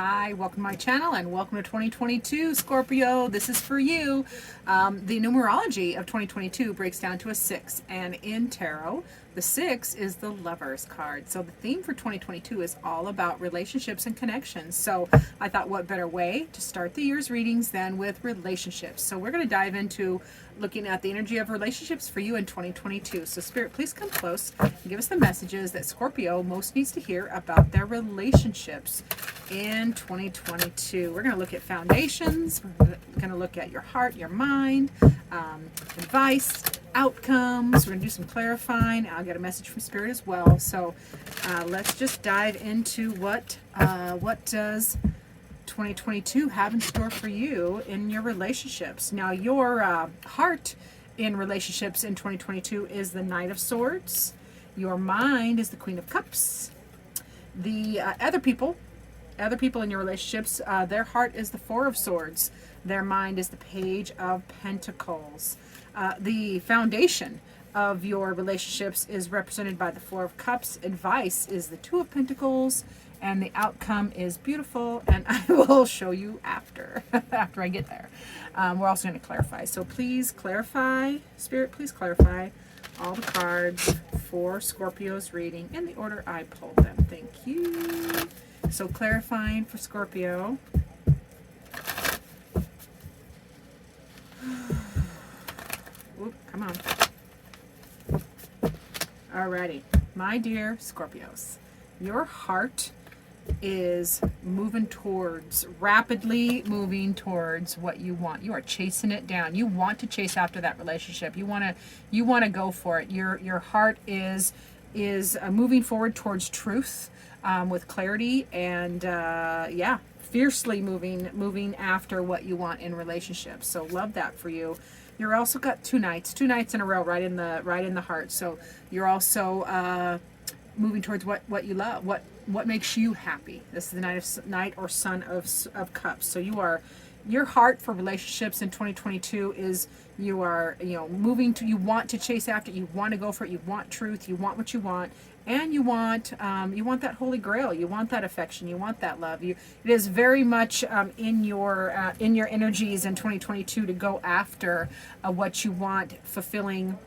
Hi, welcome to my channel and welcome to 2022, Scorpio. This is for you. The numerology of 2022 breaks down to a 6, and in tarot, the 6 is the Lovers card. So the theme for 2022 is all about relationships and connections. So I thought, what better way to start the year's readings than with relationships? So we're going to dive into looking at the energy of relationships for you in 2022. So Spirit, please come close and give us the messages that Scorpio most needs to hear about their relationships in 2022. We're going to look at foundations. We're going to look at your heart, your mind, advice, outcomes. We're going to do some clarifying. I'll get a message from Spirit as well. So let's just dive into what does 2022 have in store for you in your relationships. Now, your heart in relationships in 2022 is the Knight of Swords. Your mind is the Queen of Cups. The other people in your relationships, their heart is the Four of Swords. Their mind is the Page of Pentacles. The foundation of your relationships is represented by the Four of Cups. Advice is the Two of Pentacles. And the outcome is beautiful, and I will show you after I get there. We're also going to clarify. So please clarify, Spirit, please clarify all the cards for Scorpio's reading in the order I pulled them. Thank you. So clarifying for Scorpio. Oop, come on. Alrighty, my dear Scorpios, your heart is rapidly moving towards what you want. You are chasing it down. You want to chase after that relationship. You want to go for it. Your heart is moving forward towards truth, with clarity, and fiercely moving after what you want in relationships. So love that for you. You're also got two nights in a row, right in the heart. So you're also moving towards what you love, what makes you happy. This is the Knight or Son of Cups. So your heart for relationships in 2022 is you want to chase after it, you want to go for it, you want truth, you want what you want, and you want that holy grail, you want that affection, you want that love. It is very much in your energies in 2022 to go after what you want, fulfilling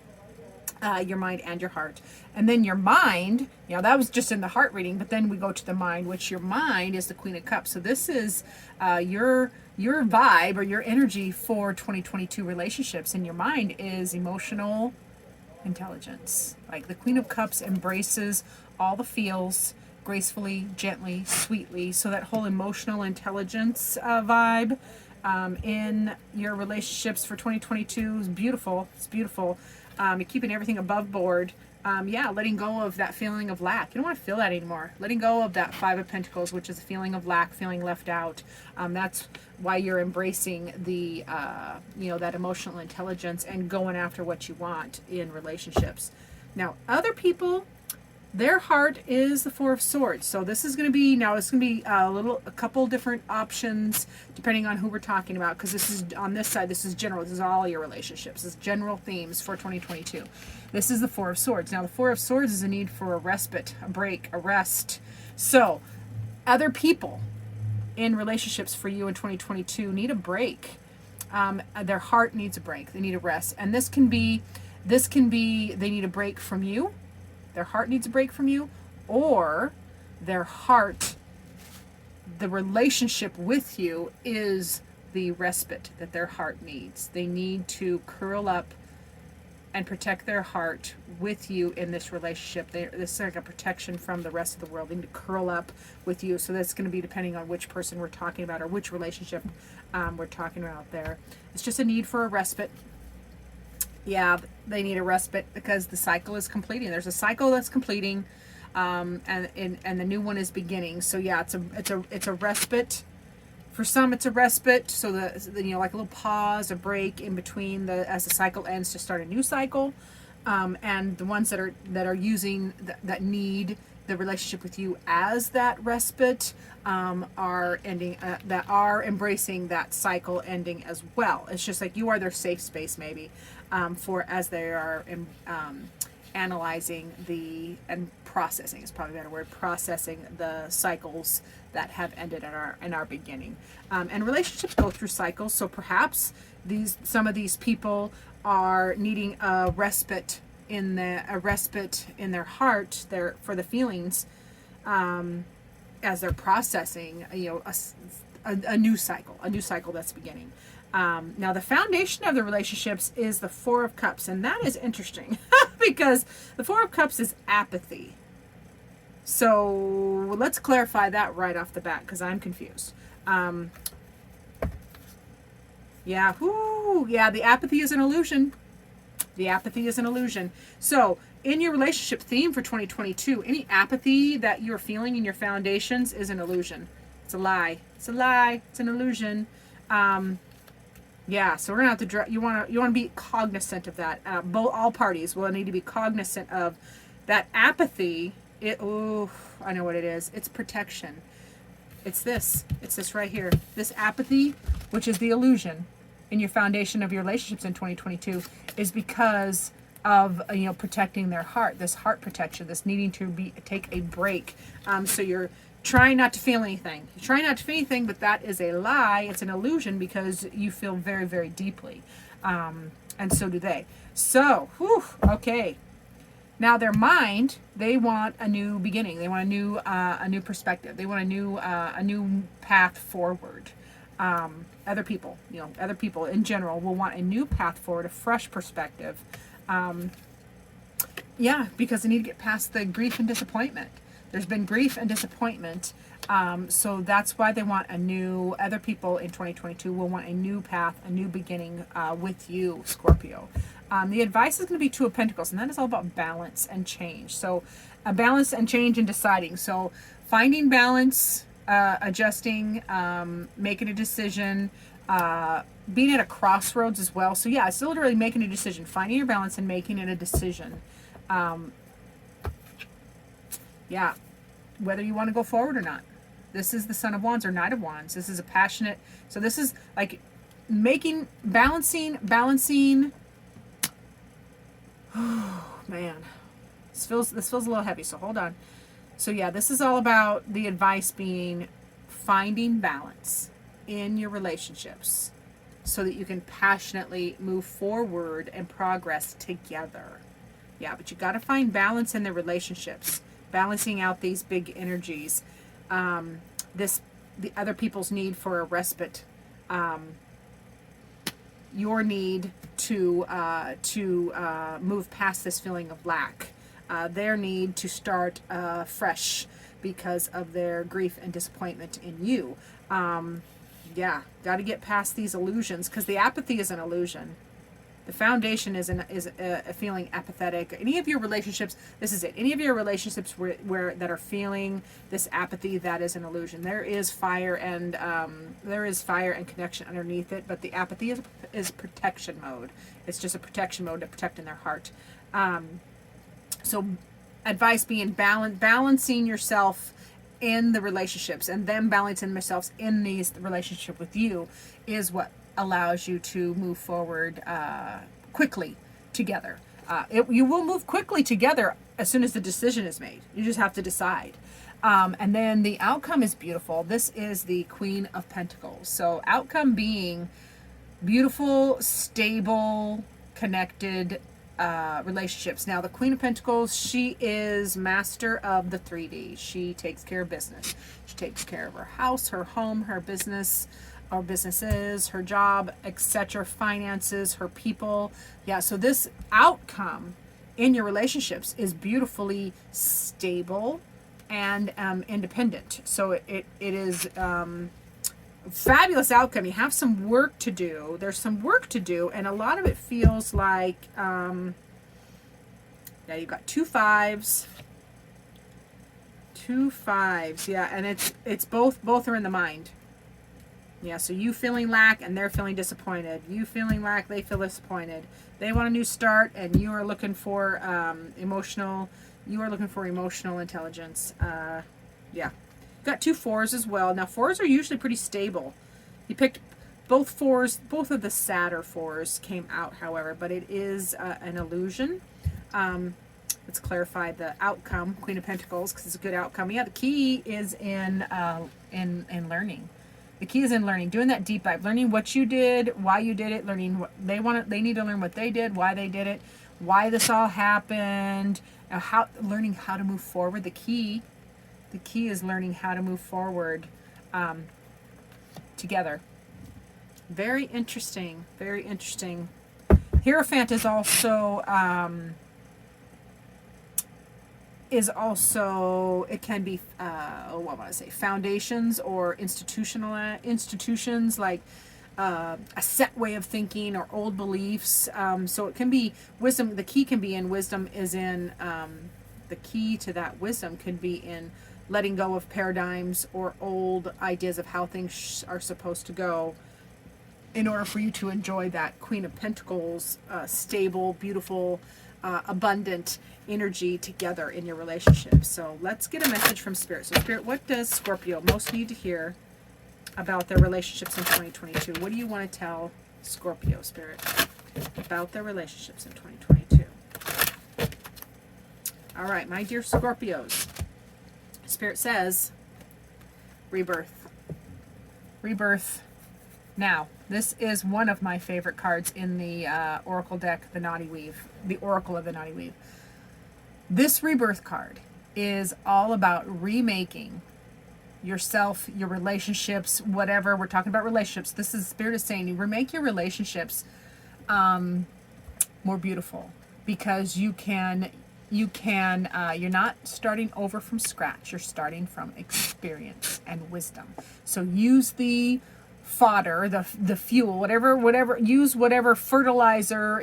your mind and your heart. And then your mind, that was just in the heart reading, but then we go to the mind, which your mind is the Queen of Cups. So this is your vibe or your energy for 2022 relationships. And your mind is emotional intelligence. Like the Queen of Cups embraces all the feels gracefully, gently, sweetly. So that whole emotional intelligence vibe in your relationships for 2022 is beautiful. It's beautiful. You're keeping everything above board. Letting go of that feeling of lack. You don't want to feel that anymore. Letting go of that Five of Pentacles, which is a feeling of lack, feeling left out. That's why you're embracing the, that emotional intelligence and going after what you want in relationships. Now, other people, their heart is the Four of Swords. So this is going to be, a couple different options depending on who we're talking about, because this is, on this side, this is general. This is all your relationships. This is general themes for 2022. This is the Four of Swords. Now, the Four of Swords is a need for a respite, a break, a rest. So other people in relationships for you in 2022 need a break. Their heart needs a break. They need a rest. And this can be, they need a break from you. Their heart needs a break from you, or their heart, the relationship with you is the respite that their heart needs. They need to curl up and protect their heart with you in this relationship. This is like a protection from the rest of the world. They need to curl up with you. So that's going to be depending on which person we're talking about or which relationship we're talking about there. It's just a need for a respite. Yeah, they need a respite because the cycle is completing. There's a cycle that's completing, and the new one is beginning. So yeah, it's a respite. For some, it's a respite. So the like a little pause, a break in between as the cycle ends to start a new cycle. And the ones that are using that need the relationship with you as that respite are ending, that are embracing that cycle ending as well. It's just like you are their safe space maybe for as they are analyzing and processing is probably a better word, processing the cycles that have ended in our beginning. And relationships go through cycles, so perhaps some of these people are needing a respite in their heart, for the feelings, as they're processing, a new cycle that's beginning. Now, the foundation of the relationships is the Four of Cups, and that is interesting because the Four of Cups is apathy. So let's clarify that right off the bat because I'm confused. The apathy is an illusion. The apathy is an illusion. So in your relationship theme for 2022, any apathy that you're feeling in your foundations is an illusion. It's a lie. It's a lie. It's an illusion. So we're gonna have to. You want to be cognizant of that. All parties will need to be cognizant of that apathy. I know what it is. It's protection. It's this right here. This apathy, which is the illusion in your foundation of your relationships in 2022, is because of protecting their heart. This heart protection. This needing to take a break. So you're trying not to feel anything. You're trying not to feel anything, but that is a lie. It's an illusion because you feel very, very deeply. And so do they. So, okay. Now their mind, they want a new beginning. They want a new perspective. They want a new path forward. Other people in general will want a new path forward, a fresh perspective. Because they need to get past the grief and disappointment. There's been grief and disappointment. So that's why they want other people in 2022 will want a new path, a new beginning with you, Scorpio. The advice is going to be Two of Pentacles, and that is all about balance and change. So a balance and change and deciding. So finding balance, adjusting, making a decision, being at a crossroads as well. So yeah, it's literally making a decision, finding your balance and making it a decision. Whether you want to go forward or not. This is the Son of Wands or Knight of Wands. This is a passionate, so this is like balancing. Oh man, this feels a little heavy, so hold on. So yeah, this is all about the advice being finding balance in your relationships so that you can passionately move forward and progress together. Yeah, but you got to find balance in the relationships, balancing out these big energies. The other people's need for a respite, your need to move past this feeling of lack, their need to start fresh because of their grief and disappointment in you. Got to get past these illusions because the apathy is an illusion. The foundation is a feeling apathetic. Any of your relationships, this is it. Any of your relationships where that are feeling this apathy, that is an illusion. There is fire and connection underneath it, but the apathy is protection mode. It's just a protection mode to protecting their heart. So advice being balancing yourself in the relationships and them balancing themselves in these relationship with you is what allows you to move forward quickly together. You will move quickly together as soon as the decision is made. You just have to decide. And then the outcome is beautiful. This is the Queen of Pentacles. So outcome being beautiful, stable, connected relationships. Now the Queen of Pentacles, she is master of the 3D. She takes care of business. She takes care of her house, her home, her business, or businesses, her job, etc., finances, her people. Yeah, so this outcome in your relationships is beautifully stable and independent. So it is fabulous outcome. You have some work to do. There's some work to do, and a lot of it feels like you've got two fives, and it's both are in the mind. Yeah, so you feeling lack and they're feeling disappointed. You feeling lack, they feel disappointed. They want a new start, and you are looking for emotional intelligence. Got two fours as well. Now fours are usually pretty stable. You picked both fours. Both of the sadder fours came out, however, but it is an illusion. Let's clarify the outcome, Queen of Pentacles, because it's a good outcome. Yeah, the key is in learning. The key is in learning, doing that deep dive, learning what you did, why you did it, learning what they want. They need to learn what they did, why they did it, why this all happened, learning how to move forward. The key is learning how to move forward together. Very interesting. Very interesting. Hierophant is also it can be what want to say, foundations or institutions, like a set way of thinking or old beliefs. So it can be wisdom. The key can be in wisdom is in the key to that wisdom could be in letting go of paradigms or old ideas of how things are supposed to go, in order for you to enjoy that Queen of Pentacles, stable, beautiful, abundant energy together in your relationship. So let's get a message from Spirit. So Spirit, what does Scorpio most need to hear about their relationships in 2022? What do you want to tell Scorpio, Spirit, about their relationships in 2022? All right, my dear Scorpios. Spirit says, rebirth. Rebirth. Now, this is one of my favorite cards in the Oracle deck, the Naughty Weave, the Oracle of the Naughty Weave. This rebirth card is all about remaking yourself, your relationships, whatever. We're talking about relationships. This is Spirit is saying, you remake your relationships more beautiful, because you're not starting over from scratch. You're starting from experience and wisdom. So use the fodder, the fuel, whatever, use whatever fertilizer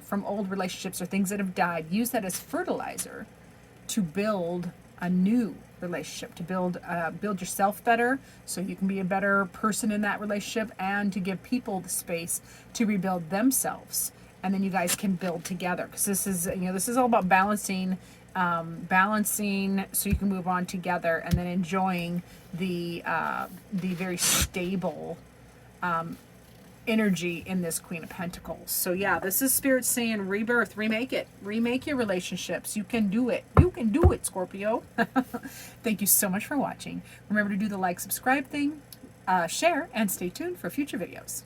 from old relationships or things that have died. Use that as fertilizer to build a new relationship, to build yourself better, so you can be a better person in that relationship, and to give people the space to rebuild themselves. And then you guys can build together, because this is all about balancing so you can move on together, and then enjoying the very stable energy in this Queen of Pentacles. So yeah, this is Spirit saying rebirth, remake it, remake your relationships. You can do it. You can do it, Scorpio. Thank you so much for watching. Remember to do the like, subscribe thing, share, and stay tuned for future videos.